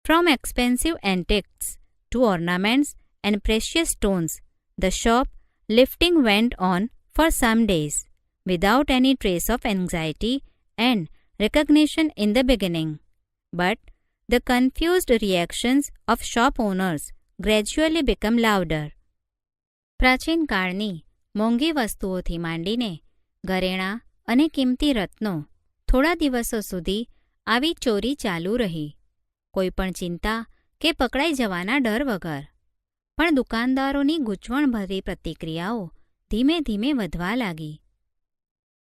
From expensive antiques to ornaments and precious stones, the shoplifting went on for some days, without any trace of anxiety and recognition in the beginning. But the confused reactions of shop owners gradually became louder. પ્રાચીન કાળની મોંઘી વસ્તુઓથી માંડીને ઘરેણાં અને કિંમતી રત્નો થોડા દિવસો સુધી આવી ચોરી ચાલુ રહી, કોઈપણ ચિંતા કે પકડાઈ જવાના ડર વગર. પણ દુકાનદારોની ગૂંચવણભરી પ્રતિક્રિયાઓ ધીમે ધીમે વધવા લાગી.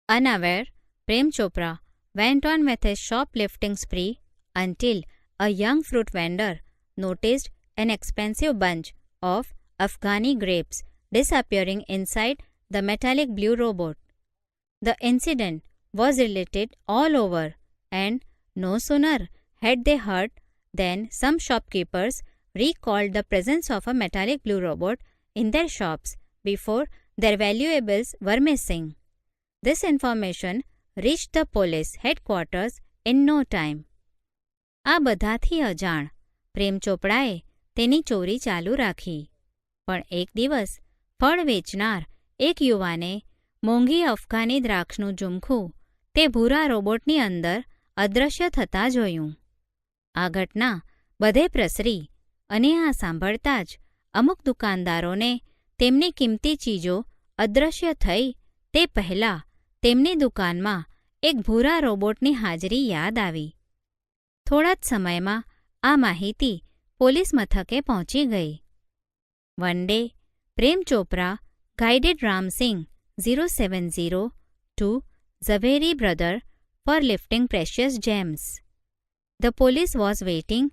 Unaware, Prem Chopra went on with his shoplifting spree until a young fruit vendor noticed an expensive bunch of Afghani grapes disappearing inside the metallic blue robot. The incident was related all over, and no sooner had they heard than some shopkeepers recalled the presence of a metallic blue robot in their shops before their valuables were missing. This information reached the police headquarters in no time. આ બધાથી અજાણ પ્રેમ ચોપડાએ તેની ચોરી ચાલુ રાખી. પણ એક દિવસ ફળ વેચનાર એક યુવાને મોંઘી અફઘાની દ્રાક્ષનું ઝુમખું તે ભૂરા રોબોટની અંદર અદૃશ્ય થતા જોયું. આ ઘટના બધે પ્રસરી અને આ સાંભળતા જ અમુક દુકાનદારોને તેમની કિંમતી ચીજો અદૃશ્ય થઈ તે પહેલાં તેમની દુકાનમાં એક ભૂરા રોબોટની હાજરી યાદ આવી. થોડા જ સમયમાં આ માહિતી પોલીસ મથકે પહોંચી ગઈ. One day, Prem Chopra guided Ram Singh 070 to Zaveri brother for lifting precious gems. The police was waiting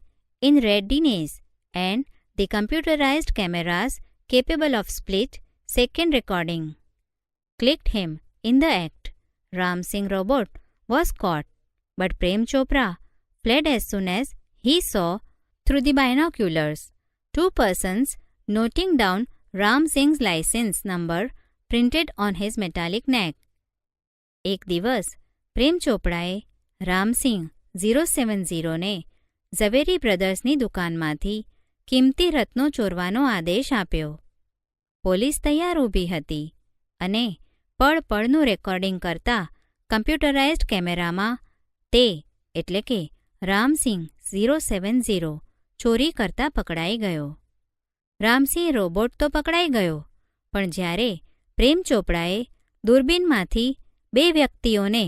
in readiness, and the computerized cameras capable of split-second recording clicked him in the act. Ram Singh robot was caught, but Prem Chopra fled as soon as he saw through the binoculars 2 persons noting down Ram Singh's license number printed on his metallic neck. એક દિવસ પ્રેમ ચોપડાએ રામ સિંહ 070 ને ઝવેરી બ્રધર્સની દુકાનમાંથી કિંમતી રત્નો ચોરવાનો આદેશ આપ્યો. Police તૈયાર ઊભી હતી અને પળપળનું રેકોર્ડિંગ કરતા કમ્પ્યુટરાઇઝ્ડ કેમેરામાં તે એટલે કે રામસિંહ 070 ચોરી કરતા પકડાઈ ગયો. રામસિંહ રોબોટ તો પકડાઈ ગયો, પણ જ્યારે પ્રેમ ચોપડાએ દૂરબીનમાંથી 2 વ્યક્તિઓને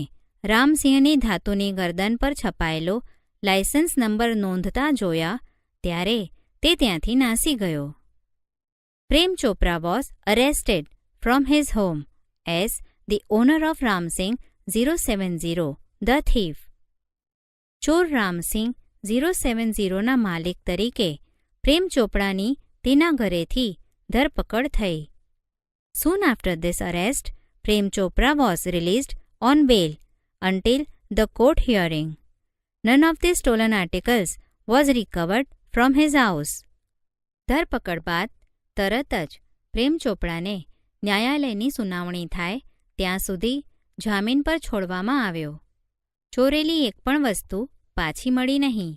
રામસિંહની ધાતુની ગરદન પર છપાયેલો લાયસન્સ નંબર નોંધતા જોયા ત્યારે તે ત્યાંથી નાસી ગયો. Prem Chopra was arrested from his home as the owner of Ramsingh 070 the thief. ચોર રામસિંહ 070ના માલિક તરીકે પ્રેમ ચોપડાની તેના ઘરેથી ધરપકડ થઈ. Soon after this arrest, Prem Chopra was released on bail until the court hearing. None of the stolen articles was recovered from his house. ધરપકડ બાદ તરત જ પ્રેમ ચોપડાને ન્યાયાલયની સુનાવણી થાય ત્યાં સુધી જામીન પર છોડવામાં આવ્યો. ચોરેલી એક પણ વસ્તુ પાછી મળી નહીં.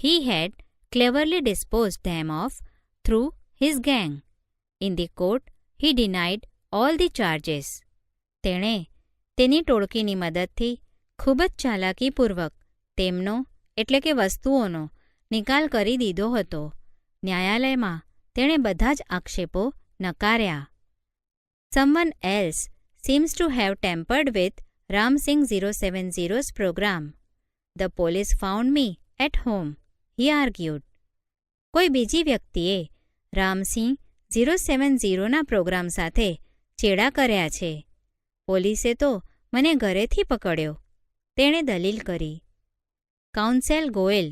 He had cleverly disposed them of through his gang. In the court, he denied all the charges. તેણે તેની ટોળકીની મદદથી ખૂબ જ ચાલાકીપૂર્વક તેમનો એટલે કે વસ્તુઓનો નિકાલ કરી દીધો હતો. ન્યાયાલયમાં તેણે બધા જ આક્ષેપો નકાર્યા. Someone else seems to have tampered with Ram Singh 070's program. The police found me at home, he argued. કોઈ બીજી વ્યક્તિએ રામસિંહ 070ના પ્રોગ્રામ સાથે ચેડા કર્યા છે. પોલીસે તો મને ઘરેથી પકડ્યો, તેણે દલીલ કરી. Counsel Goyal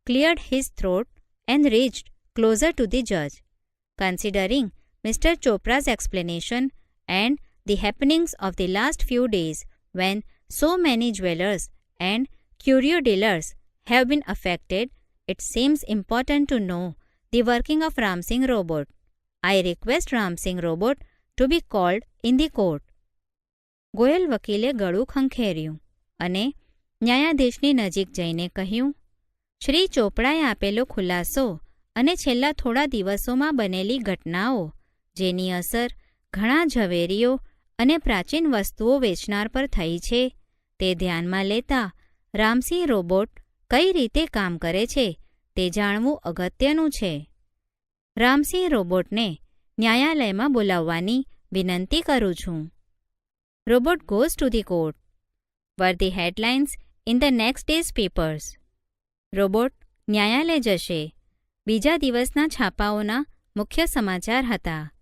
cleared his throat and reached closer to the judge. Considering Mr. Chopra's explanation and the happenings of the last few days when so many jewelers and curio dealers have been affected, it seems important to know the working of Ram Singh robot. I request Ram Singh robot to be called in the court. Goyal વકીલે ગળું ખંખેર્યું અને ન્યાયાધીશની નજીક જઈને કહ્યું, શ્રી ચોપડાએ આપેલો ખુલાસો અને છેલ્લા થોડા દિવસોમાં બનેલી ઘટનાઓ, જેની અસર ઘણા ઝવેરીઓ અને પ્રાચીન વસ્તુઓ વેચનાર પર થઈ છે, તે ધ્યાનમાં લેતા રામસી રોબોટ કઈ રીતે કામ કરે છે તે જાણવું અગત્યનું છે. રામસી રોબોટને ન્યાયાલયમાં બોલાવવાની વિનંતી કરું છું. Robot goes to the court. Were the headlines in the next day's papers. Robot ન્યાયાલય જશે. બીજા દિવસના છાપાઓના મુખ્ય સમાચાર હતા.